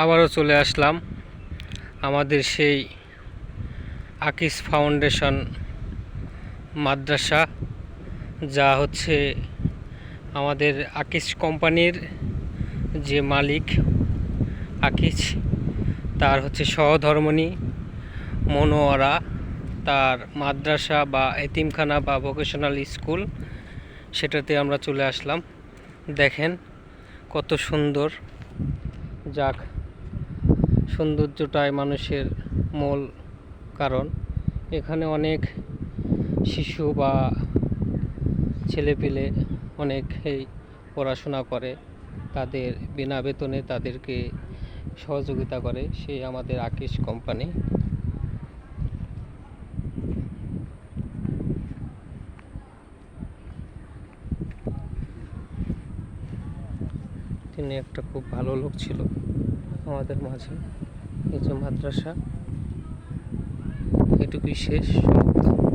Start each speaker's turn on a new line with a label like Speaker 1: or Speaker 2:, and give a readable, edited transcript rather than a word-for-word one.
Speaker 1: আবারও চলে আসলাম আমাদের সেই আকিস ফাউন্ডেশন মাদ্রাসা, যা হচ্ছে আমাদের আকিস কোম্পানির যে মালিক আকিস, তার হচ্ছে সহধর্মিণী মনোয়ারা, তার মাদ্রাসা বা এতিমখানা বা ভোকেশনাল স্কুল, সেটাতে আমরা চলে আসলাম। দেখেন কত সুন্দর। যাক, সৌন্দর্যটাই মানুষের মূল কারণ। এখানে অনেক শিশু বা ছেলেপিলে অনেকেই পড়াশোনা করে, তাদের বিনা বেতনে তাদেরকে সহযোগিতা করে সেই আমাদের আকিস কোম্পানি। তিনি একটা খুব ভালো লোক ছিল আমাদের মাঝে। এই যে মাদ্রাসা, এটুকুই শেষ, সমাপ্ত।